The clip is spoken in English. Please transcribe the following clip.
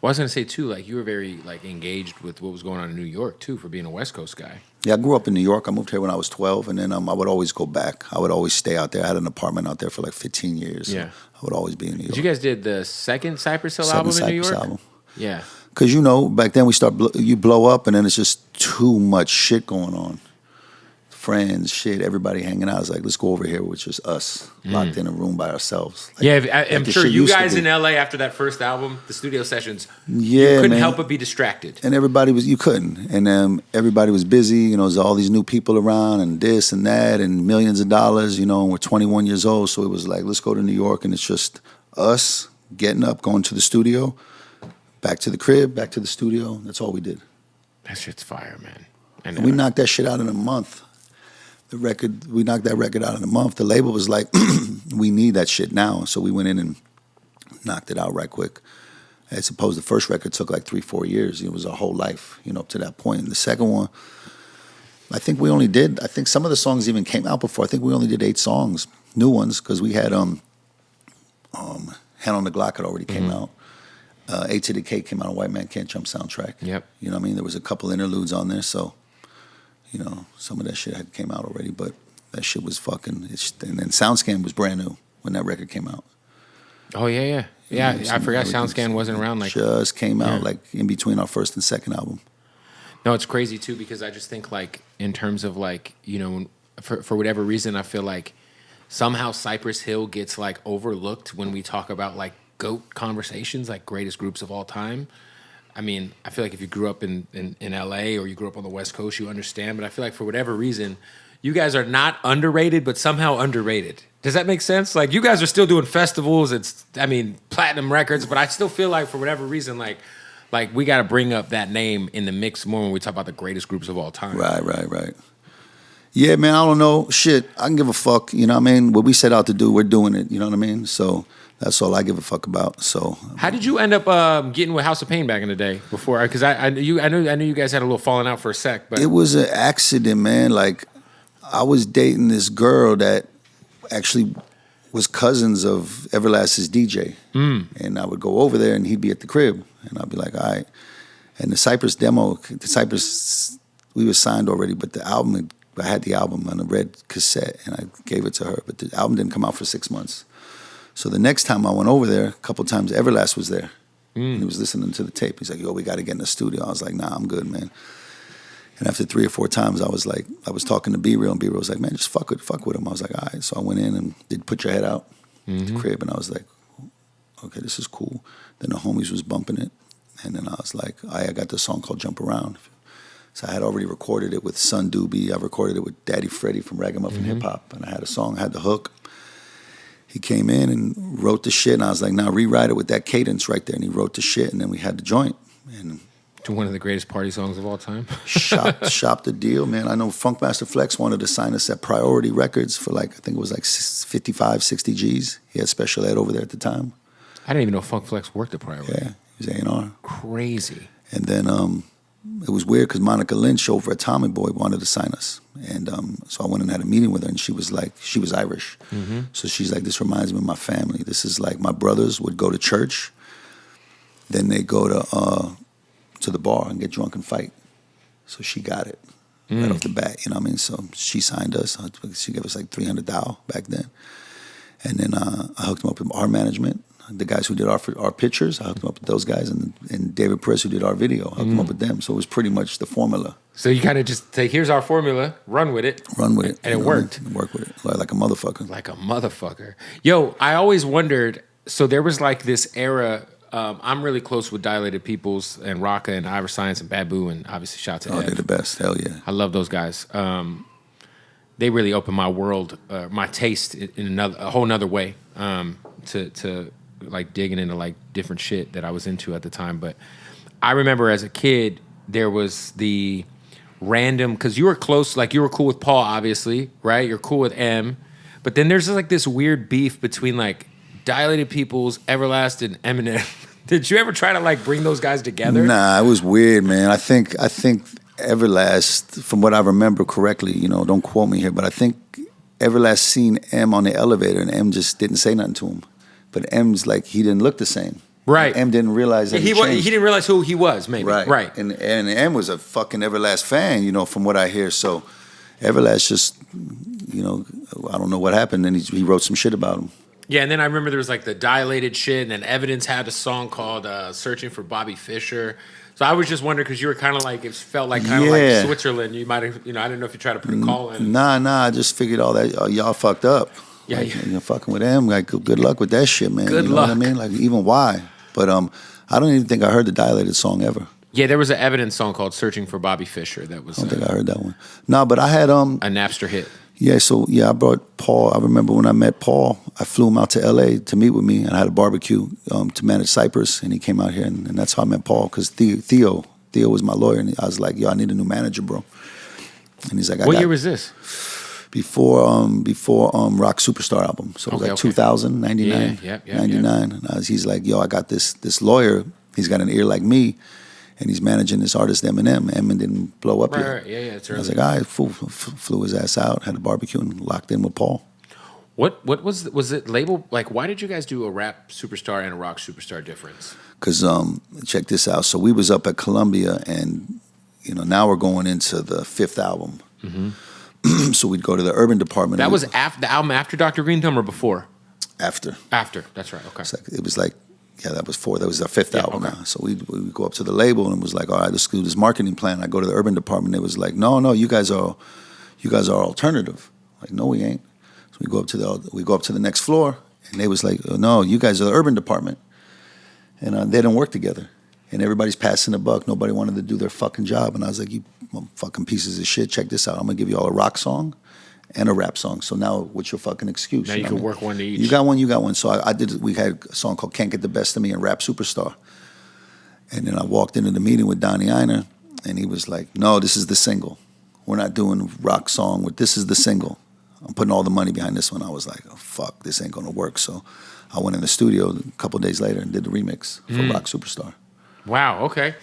Well, I was gonna say too, like you were very like engaged with what was going on in New York too, for being a West Coast guy. Yeah, I grew up in New York. I moved here when I was 12, and then I would always go back. I would always stay out there. I had an apartment out there for like 15 years. So Yeah. I would always be in New York. You guys did the second Cypress Hill Second album in New Cypress York? album. Yeah. Because, you know, back then you blow up, and then it's just too much shit going on. Friends, shit, everybody hanging out. It's like, let's go over here, which is us, locked in a room by ourselves. Like, Yeah, I'm the sure shit you used to guys be. in LA after that first album, the studio sessions, Yeah, you couldn't man. help but be distracted. And you couldn't. And everybody was busy, you know, there's all these new people around and this and that and millions of dollars, you know, and we're 21 years old. So it was like, let's go to New York, and it's just us getting up, going to the studio, back to the crib, back to the studio. That's all we did. That shit's fire, man. And we knocked that shit out in a month. We knocked that record out in a month. The label was like, we need that shit now. So we went in and knocked it out right quick. I suppose the first record took like 3-4 years. It was our whole life, you know, up to that point. And the second one, I think some of the songs even came out before. I think we only did 8 songs, new ones, because we had Hand on the Glock had already came out. A to the K came out on White Man Can't Jump soundtrack. Yep. You know what I mean? There was a couple interludes on there, so, you know, some of that shit had came out already, but that shit was fucking, and then SoundScan was brand new when that record came out. Oh, yeah. Yeah, I forgot SoundScan wasn't around like... Just came out like in between our first and second album. No, it's crazy too, because I just think like in terms of like, you know, for whatever reason, I feel like somehow Cypress Hill gets like overlooked when we talk about like GOAT conversations, like greatest groups of all time. I mean, I feel like if you grew up in LA or you grew up on the West Coast, you understand. But I feel like for whatever reason, you guys are not underrated, but somehow underrated. Does that make sense? Like you guys are still doing festivals. Platinum records, but I still feel like for whatever reason, like we got to bring up that name in the mix more when we talk about the greatest groups of all time. Right. Yeah, man, I don't know. Shit, I can give a fuck. You know what I mean? What we set out to do, we're doing it. You know what I mean? So that's all I give a fuck about. So how did you end up getting with House of Pain back in the day? Before, because I knew you guys had a little falling out for a sec, but it was an accident, man. Like I was dating this girl that actually was cousins of Everlast's DJ, and I would go over there and he'd be at the crib, and I'd be like, all right. And the Cypress we were signed already, but the album, I had the album on a red cassette, and I gave it to her, but the album didn't come out for 6 months. So the next time I went over there, a couple times, Everlast was there. And he was listening to the tape. He's like, yo, we got to get in the studio. I was like, nah, I'm good, man. And after 3 or 4 times, I was talking to B-Real, and B-Real was like, man, just fuck with him. I was like, all right. So I went in and did Put Your Head Out at the crib, and I was like, okay, this is cool. Then the homies was bumping it. And then I was like, I got this song called Jump Around. So I had already recorded it with Son Doobie. I recorded it with Daddy Freddie from Ragamuffin Hip Hop. And I had a song, I had the hook. He came in and wrote the shit, and I was like, now rewrite it with that cadence right there. And he wrote the shit, and then we had the joint. And to one of the greatest party songs of all time. Shop the deal, man. I know Funkmaster Flex wanted to sign us at Priority Records for like, I think it was like 55, 60 G's. He had special ed over there at the time. I didn't even know Funk Flex worked at Priority. Yeah, he was A&R. Crazy. And then it was weird because Monica Lynch over at Tommy Boy wanted to sign us. And so I went and had a meeting with her, and she was Irish. So she's like, this reminds me of my family. This is like my brothers would go to church, then they go to the bar and get drunk and fight. So she got it right off the bat, you know what I mean? So she signed us. She gave us like $300 back then. And then I hooked them up with our management. The guys who did our pictures, I hooked them up with those guys, and David Perez, who did our video, I hooked them up with them. So it was pretty much the formula. So you kind of just take, here's our formula, run with it. And it worked. It worked with it, like a motherfucker. Like a motherfucker. Yo, I always wondered, so there was like this era, I'm really close with Dilated Peoples and Rocka and Ira Science and Babu, and obviously shout to Ev. They're the best, hell yeah. I love those guys. They really opened my world, my taste in a whole nother way, to like digging into like different shit that I was into at the time. But I remember as a kid, there was the random, because you were close, like you were cool with Paul, obviously, right? You're cool with M. But then there's like this weird beef between like Dilated Peoples, Everlast, and Eminem. Did you ever try to like bring those guys together? Nah, it was weird, man. I think Everlast, from what I remember correctly, you know, don't quote me here, but I think Everlast seen M on the elevator, and M just didn't say nothing to him. But M's like, he didn't look the same. Right. M didn't realize that he didn't realize who he was, maybe. Right. And M was a fucking Everlast fan, you know, from what I hear. So Everlast just, you know, I don't know what happened. And he wrote some shit about him. Yeah, and then I remember there was like the Dilated shit, and then Evidence had a song called "Searching for Bobby Fischer." So I was just wondering because you were kind of like it felt like kind of like Switzerland. You might have, you know, I didn't know if you tried to put a call in. Nah. I just figured all that y'all fucked up. Yeah, like, you're fucking with M. Like, good luck with that shit, man. Good you know luck. What I mean, like even why? But I don't even think I heard the Dilated song ever. Yeah, there was an Evidence song called "Searching for Bobby Fischer." That was. I don't think I heard that one. No, but I had a Napster hit. Yeah, so I brought Paul. I remember when I met Paul, I flew him out to L.A. to meet with me, and I had a barbecue to manage Cypress, and he came out here, and that's how I met Paul, because Theo was my lawyer, and I was like, yo, I need a new manager, bro. And he's like, what year was this? Before Rock Superstar album, so it was 2000, 99, 99. And he's like, yo, I got this lawyer, he's got an ear like me, and he's managing this artist Eminem. Eminem didn't blow up yet. Right. Yeah. It's early. I was like, all right, flew his ass out, had a barbecue, and locked in with Paul. What was it labeled? Like, why did you guys do a rap superstar and a rock superstar difference? Because check this out. So we was up at Columbia, and you know now we're going into the 5th album. Mm-hmm. So we'd go to the urban department. That was the album after Dr. Green Thumb or before? After. That's right. Okay. It was like. Yeah, that was 4. That was our 5th album now. So we go up to the label and it was like, all right, let's do this marketing plan. I go to the urban department. It was like, no, you guys are alternative. Like, no, we ain't. So we go up to the next floor, and they was like, no, you guys are the urban department, and they didn't work together. And everybody's passing the buck. Nobody wanted to do their fucking job. And I was like, you fucking pieces of shit. Check this out. I'm gonna give you all a rock song and a rap song. So now, what's your fucking excuse? Now you can work one to each. You got one. So I did. We had a song called "Can't Get the Best of Me" and "Rap Superstar." And then I walked into the meeting with Donnie Einer, and he was like, "No, this is the single. We're not doing rock song. This is the single. I'm putting all the money behind this one." I was like, "Oh fuck, this ain't gonna work." So I went in the studio a couple of days later and did the remix for "Rock Superstar." Wow. Okay.